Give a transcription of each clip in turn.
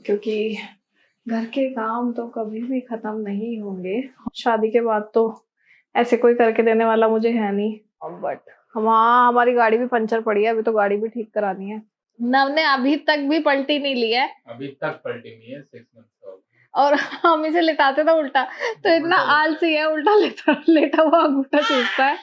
क्योंकि घर के काम तो कभी भी खत्म नहीं होंगे। शादी के बाद तो ऐसे कोई करके देने वाला मुझे है नहीं। बट हाँ, हमारी गाड़ी भी पंचर पड़ी है, अभी तो गाड़ी भी ठीक करानी है। नव ने अभी तक भी पलटी नहीं ली है, अभी तक पलटी नहीं है, 6 मंथ और हम इसे लेटाते था उल्टा, तो इतना आलसी है, उल्टा लेटा हुआ अंगूठा चूसता है।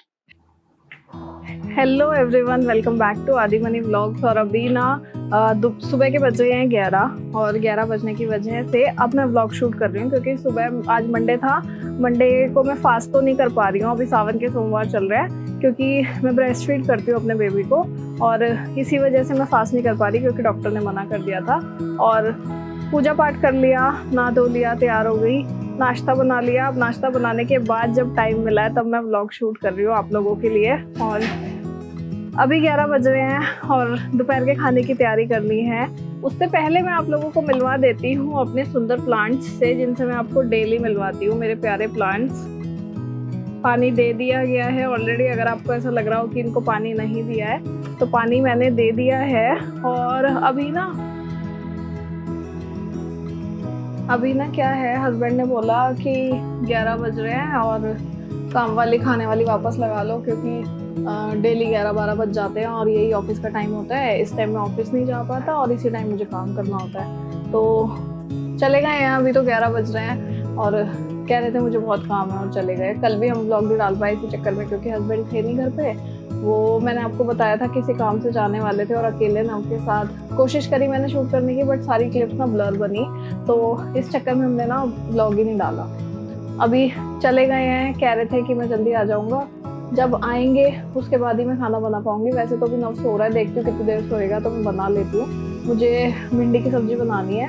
Hello everyone, welcome back to Aadi money vlogs. और अभी ना सुबह के बज रहे हैं 11, और 11 बजने की वजह से अब मैं व्लॉग शूट कर रही हूँ, क्योंकि सुबह आज मंडे था। मंडे को मैं फास्ट तो नहीं कर पा रही हूँ, अभी सावन के सोमवार चल रहे हैं, क्योंकि मैं ब्रेस्ट फीड करती हूँ अपने बेबी को, और इसी वजह से मैं फास्ट नहीं कर पा रही, क्योंकि डॉक्टर ने मना कर दिया था। और पूजा पाठ कर लिया, नहा धो लिया, तैयार हो गई, नाश्ता बना लिया। अब नाश्ता बनाने के बाद जब टाइम मिला है तब मैं व्लॉग शूट कर रही हूँ आप लोगों के लिए। और अभी 11 बज रहे हैं और दोपहर के खाने की तैयारी करनी है। उससे पहले मैं आप लोगों को मिलवा देती हूँ अपने सुंदर प्लांट्स से, जिनसे मैं आपको डेली मिलवाती हूँ, मेरे प्यारे प्लांट्स। पानी दे दिया गया है ऑलरेडी। अगर आपको ऐसा लग रहा हो कि इनको पानी नहीं दिया है, तो पानी मैंने दे दिया है। और अभी ना क्या है, हस्बैंड ने बोला कि 11 बज रहे हैं और काम वाली खाने वाली वापस लगा लो, क्योंकि डेली 11-12 बज जाते हैं और यही ऑफिस का टाइम होता है। इस टाइम में ऑफिस नहीं जा पाता और इसी टाइम मुझे काम करना होता है, तो चले गए हैं। अभी तो 11 बज रहे हैं और कह रहे थे मुझे बहुत काम है और चले गए। कल भी हम ब्लॉग नहीं डाल पाए इसी चक्कर में, क्योंकि हस्बैंड थे नहीं घर पे। वो मैंने आपको बताया था किसी काम से जाने वाले थे, और अकेले नव के साथ कोशिश करी मैंने शूट करने की, बट सारी क्लिप्स ना ब्लर बनी, तो इस चक्कर में हमने ना ब्लॉग ही नहीं डाला। अभी चले गए हैं, कह रहे थे कि मैं जल्दी आ जाऊंगा, जब आएंगे उसके बाद ही मैं खाना बना पाऊंगी। वैसे तो भी नव सो रहा है, देखती हूँ कितनी देर सोएगा तो मैं बना लेती हूँ। मुझे भिंडी की सब्जी बनानी है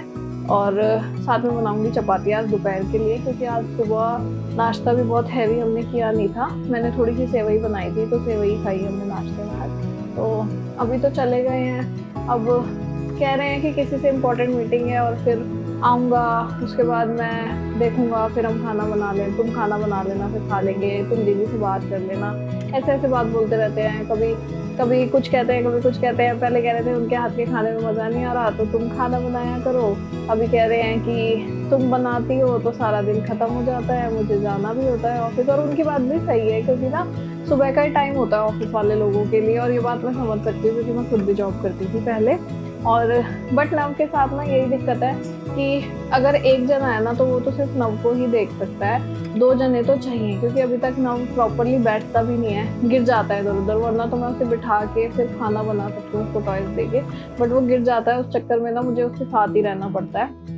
और साथ में बनाऊंगी चपाती आज दोपहर के लिए, क्योंकि आज सुबह नाश्ता भी बहुत हैवी हमने किया नहीं था। मैंने थोड़ी सी सेवई बनाई थी, तो सेवई खाई हमने नाश्ते में आज। तो अभी तो चले गए हैं। अब कह रहे हैं कि किसी से इम्पोर्टेंट मीटिंग है और फिर आऊँगा, उसके बाद मैं देखूंगा, फिर हम खाना बना लें, तुम खाना बना लेना, फिर खा लेंगे, तुम दीदी से बात कर लेना। ऐसे ऐसे बात बोलते रहते हैं, कभी कभी कुछ कहते हैं, कभी कुछ कहते हैं। पहले कह रहे थे उनके हाथ के खाने में मज़ा नहीं आ रहा, तो तुम खाना बनाया करो। अभी कह रहे हैं कि तुम बनाती हो तो सारा दिन ख़त्म हो जाता है, मुझे जाना भी होता है ऑफिस। और उनकी बात भी सही है, क्योंकि ना सुबह का ही टाइम होता है ऑफिस वाले लोगों के लिए, और ये बात मैं समझ सकती हूँ, क्योंकि मैं खुद भी जॉब करती थी पहले। और बट नव के साथ ना यही दिक्कत है कि अगर एक जना है ना, तो वो तो सिर्फ नव को ही देख सकता है, 2 जने तो चाहिए, क्योंकि अभी तक नव प्रॉपरली बैठता भी नहीं है, गिर जाता है इधर उधर। वरना तो मैं उसे बिठा के फिर खाना बना सकती हूँ उसको टॉयज दे के, बट वो गिर जाता है। उस चक्कर में ना मुझे उसके साथ ही रहना पड़ता है।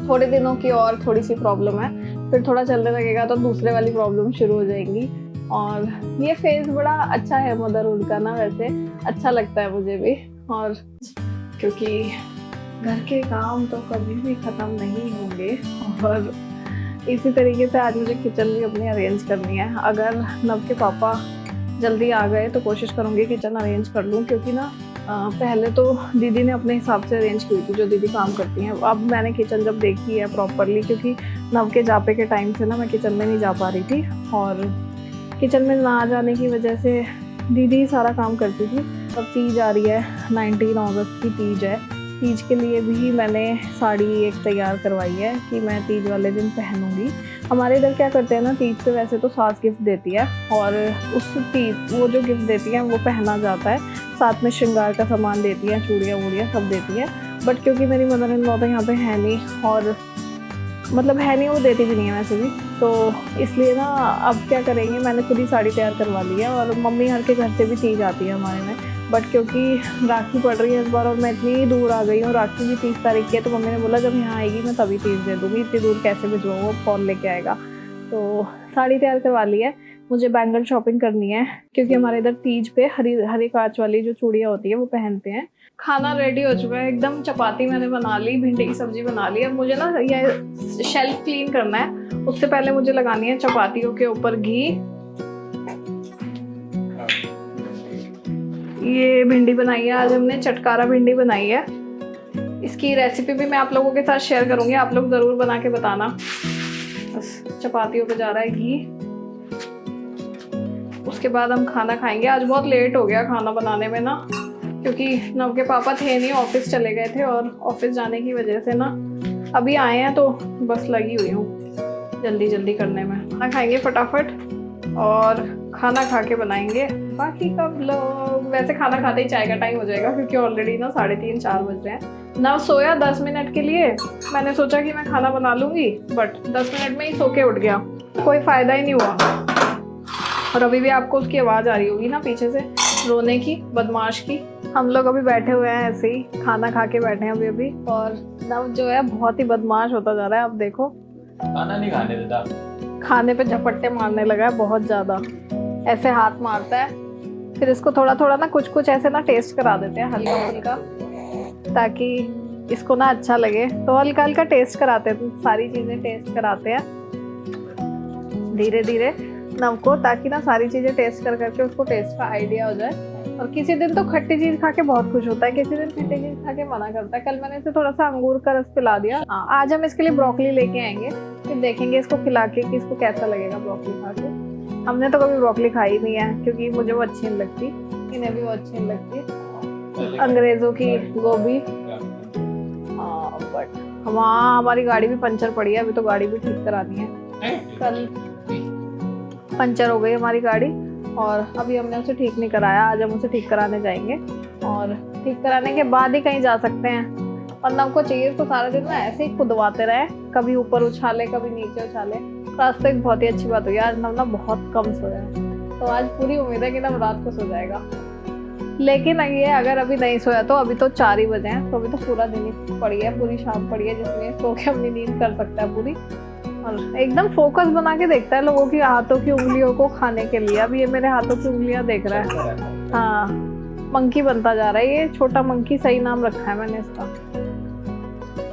थोड़े दिनों की और थोड़ी सी प्रॉब्लम है, फिर थोड़ा चलने लगेगा तो दूसरे वाली प्रॉब्लम शुरू हो जाएंगी। और ये फेज बड़ा अच्छा है मदरहुड का ना, वैसे अच्छा लगता है मुझे भी। और क्योंकि घर के काम तो कभी भी ख़त्म नहीं होंगे, और इसी तरीके से आज मुझे किचन भी अपनी अरेंज करनी है। अगर नव के पापा जल्दी आ गए तो कोशिश करूँगी किचन अरेंज कर लूँ, क्योंकि ना पहले तो दीदी ने अपने हिसाब से अरेंज की थी, जो दीदी काम करती हैं। अब मैंने किचन जब देखी है प्रॉपरली, क्योंकि नव के जापे के टाइम से ना मैं किचन में नहीं जा पा रही थी, और किचन में ना आ जाने की वजह से दीदी सारा काम करती थी। अब तीज आ रही है, 19 अगस्त की तीज है। तीज के लिए भी मैंने साड़ी एक तैयार करवाई है कि मैं तीज वाले दिन पहनूंगी। हमारे इधर क्या करते हैं ना, तीज पे वैसे तो सास गिफ्ट देती है, और उस तीज वो जो गिफ्ट देती है वो पहना जाता है। साथ में श्रृंगार का सामान देती है, चूड़ियाँ वूड़ियाँ सब देती है। बट क्योंकि मेरी मदर इन लॉ तो यहाँ पे है नहीं, और मतलब है नहीं, वो देती भी नहीं है वैसे भी, तो इसलिए ना अब क्या करेंगे, मैंने खुद ही साड़ी तैयार करवा ली है। और मम्मी हर के घर से भी तीज आती है हमारे में, बट क्योंकि राखी पड़ रही है इस बार और मैं इतनी दूर आ गई हूँ, राखी भी 30 तारीख की है, तो मम्मी ने बोला जब यहाँ आएगी मैं तभी तीज दे दूँगी, इतनी दूर कैसे भिजवाऊँ, वो कौन लेके आएगा। तो साड़ी तैयार करवा ली है। मुझे बैंगल शॉपिंग करनी है, क्योंकि हमारे इधर तीज पे हरी कांच वाली जो चूड़ियाँ होती है वो पहनते हैं। खाना रेडी हो चुका है एकदम। चपाती मैंने बना ली, भिंडी की सब्जी बना ली। अब मुझे ना ये शेल्फ क्लीन करना है, उससे पहले मुझे लगानी है चपातियों के ऊपर घी। ये भिंडी बनाई है आज हमने, चटकारा भिंडी बनाई है। इसकी रेसिपी भी मैं आप लोगों के साथ शेयर करूंगी, आप लोग जरूर बना के बताना। बस चपातियों पे जा रहा है घी। उसके बाद हम खाना खाएंगे। आज बहुत लेट हो गया खाना बनाने में ना, क्योंकि नव के पापा थे नहीं, ऑफिस चले गए थे और ऑफिस जाने की वजह से ना अभी आए हैं, तो बस लगी हुई हूँ जल्दी जल्दी करने में। खाना खाएंगे फटाफट और खाना खा के बनाएंगे बाकी का व्लॉग। वैसे खाना खाते ही चाय का टाइम हो जाएगा क्योंकि ऑलरेडी ना 3:30-4 बज रहे हैं। नव सोया 10 मिनट के लिए, मैंने सोचा कि मैं खाना बना लूंगी, बट 10 मिनट में ही सो के उठ गया, कोई फायदा ही नहीं हुआ। और अभी भी आपको उसकी आवाज़ आ रही होगी ना पीछे से, रोने की, बदमाश की। हम लोग अभी बैठे हुए हैं ऐसे ही, खाना खा के बैठे हैं अभी। और नव जो है बहुत ही बदमाश होता जा रहा है। अब देखो खाना नहीं खाने देता, खाने पे झपट्टे मारने लगा है बहुत ज़्यादा, ऐसे हाथ मारता है। फिर इसको थोड़ा थोड़ा ना कुछ ऐसे ना टेस्ट करा देते हैं हल्का हल्का, ताकि इसको ना अच्छा लगे, तो हल्का हल्का टेस्ट कराते हैं, सारी चीज़ें टेस्ट कराते हैं धीरे धीरे नव को, ताकि ना सारी चीज़ें टेस्ट कर करके उसको टेस्ट का आइडिया हो जाए। और किसी दिन तो खट्टी चीज़ खा के बहुत खुश होता है, किसी दिन खट्टी चीज़ खा के मना करता है। कल मैंने इसे थोड़ा सा अंगूर का रस पिला दिया। आज हम इसके लिए ब्रोकली लेके आएंगे, फिर देखेंगे इसको खिला के कि इसको कैसा लगेगा ब्रोकली खा के। हमने तो कभी ब्रोकली खाई नहीं है क्योंकि मुझे वो अच्छी नहीं लगती, इन्हें भी वो अच्छी नहीं लगती, अंग्रेज़ों की गोभी। बट वहाँ हमारी गाड़ी भी पंचर पड़ी है, अभी तो गाड़ी भी ठीक करानी है। कल पंचर हो गई हमारी गाड़ी और अभी हमने उसे ठीक नहीं कराया, आज हम उसे ठीक कराने जाएंगे और ठीक कराने के बाद ही कहीं जा सकते हैं। और नव को चाहिए इसको सारा दिन ना ऐसे ही कुदवाते रहे, कभी ऊपर उछाले कभी नीचे उछाले। तो आज तो एक बहुत ही अच्छी बात हुई, आज नव ना बहुत कम सोया है, तो आज पूरी उम्मीद है कि नव रात को सो जाएगा। लेकिन ये अगर अभी नहीं सोया तो अभी तो 4 ही बजे हैं, तो अभी तो पूरा दिन ही पड़ी है, पूरी शाम पड़ी है, जिसमें सो के अपनी नींद कर सकता है पूरी। और एकदम फोकस बना के देखता है लोगों की हाथों की उंगलियों को खाने के लिए। अब ये मेरे हाथों की उंगलियां देख रहा है। हाँ, मंकी बनता जा रहा है ये, छोटा मंकी, सही नाम रखा है मैंने इसका,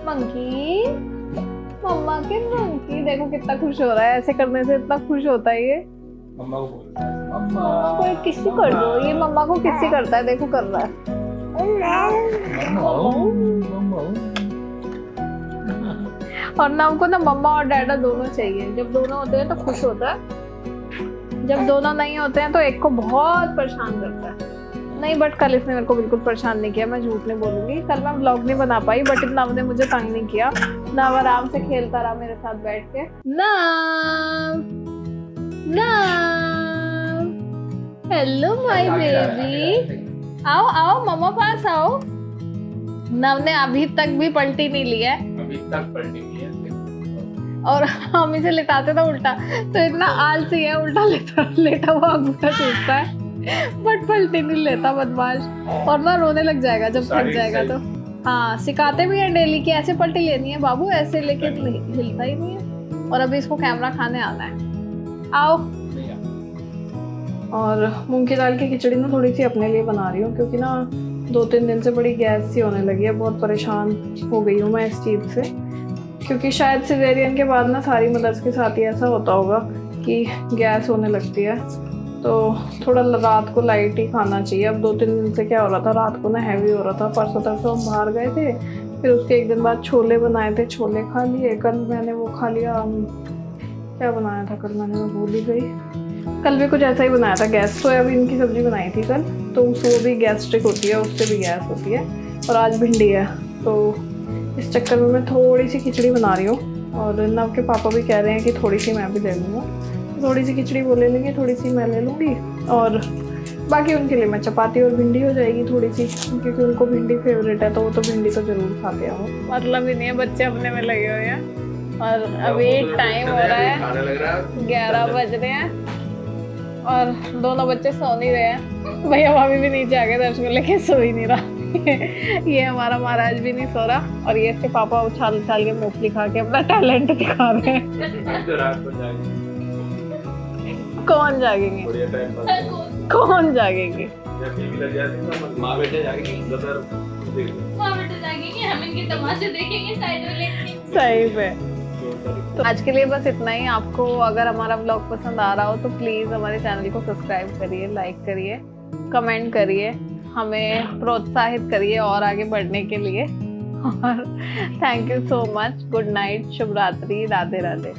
मंकी। मम्मा के मंकी, देखो कितना खुश हो रहा है, ऐसे करने से इतना खुश होता है ये। मम्मा को बोल रहा है, मम्मा को किसी कर दो, ये मम्मा को किसी करता है, देखो कर रहा है। और ना हमको ना मम्मा और डैडा दोनों चाहिए, जब दोनों होते हैं तो खुश होता है, जब दोनों नहीं होते हैं तो एक को बहुत परेशान करता है। नहीं, बट कल इसने मेरे को बिल्कुल परेशान नहीं किया, मैं झूठ नहीं बोलूंगी। कल मैं व्लॉग नहीं बना पाई, बट नव ने मुझे तंग नहीं किया। नव आराम से खेलता रहा मेरे साथ बैठ के। नव, हेलो माय बेबी, आओ आओ मम्मा पास आओ। नव ने अभी तक भी पलटी नहीं लिया है, अभी तक पलटी नहीं है। और हम इसे लेटाते था उल्टा, तो इतना आलसी है, उल्टा लेटा हुआ अंगूठा चूसता है, बट पलटी नहीं लेता बदमाश। और ना रोने लग जाएगा जब थक जाएगा तो। हाँ, सिखाते भी हैं डेली कि ऐसे पलटी लेनी है बाबू, ऐसे लेके हिलता ही नहीं है। और अभी इसको कैमरा खाने आना है, आओ। और मूंग की दाल की खिचड़ी ना थोड़ी सी अपने लिए बना रही हूँ, क्योंकि ना 2-3 दिन से बड़ी गैस सी होने लगी है, बहुत परेशान हो गई हूँ मैं इस चीज़ से। क्योंकि शायद सिजेरियन के बाद ना सारी मदर्स के साथ ही ऐसा होता होगा कि गैस होने लगती है, तो थोड़ा रात को लाइट ही खाना चाहिए। अब 2-3 दिन से क्या हो रहा था, रात को ना हैवी हो रहा था। परसों तरसों हम बाहर गए थे, फिर उसके एक दिन बाद छोले बनाए थे, छोले खा लिए। कल मैंने वो खा लिया, क्या बनाया था कल, मैंने भूल ही गई। कल भी कुछ ऐसा ही बनाया था, गैस सोयाबीन की सब्जी बनाई थी कल, तो वो भी गैस्ट्रिक होती है, उससे भी गैस होती है। और आज भिंडी है, तो इस चक्कर में मैं थोड़ी सी खिचड़ी बना रही हूँ। और नव के पापा भी कह रहे हैं कि थोड़ी सी मैं भी ले लूँगा, थोड़ी सी खिचड़ी वो ले लेंगे, थोड़ी सी मैं ले लूँगी, और बाकी उनके लिए मैं चपाती और भिंडी हो जाएगी थोड़ी सी, क्योंकि उनको भिंडी फेवरेट है, तो वो तो भिंडी तो ज़रूर खाते हैं। वो मतलब ही नहीं है, बच्चे अपने में लगे हुए हैं। और अभी टाइम हो रहा है 11 बज रहे हैं और दोनों बच्चे सो नहीं रहे हैं। भैया भाभी भी नीचे आ गए दर्शन को लेके, सो ही नहीं रहा। ये हमारा महाराज भी नहीं सो रहा, और ये इसके पापा उछाल उछाल के मूंगफली खा के अपना टैलेंट दिखा रहे हैं। कौन जागेंगे, कौन जागेंगे? माँ बेटे जागेंगे, हम इनके तमाशे देखेंगे साइड में लेके। सही में। तो आज के लिए बस इतना ही। आपको अगर हमारा ब्लॉग पसंद आ रहा हो तो प्लीज़ हमारे चैनल को सब्सक्राइब करिए, लाइक करिए, कमेंट करिए, हमें प्रोत्साहित करिए और आगे बढ़ने के लिए। और thank you so much. Good night, शुभ रात्रि, राधे राधे।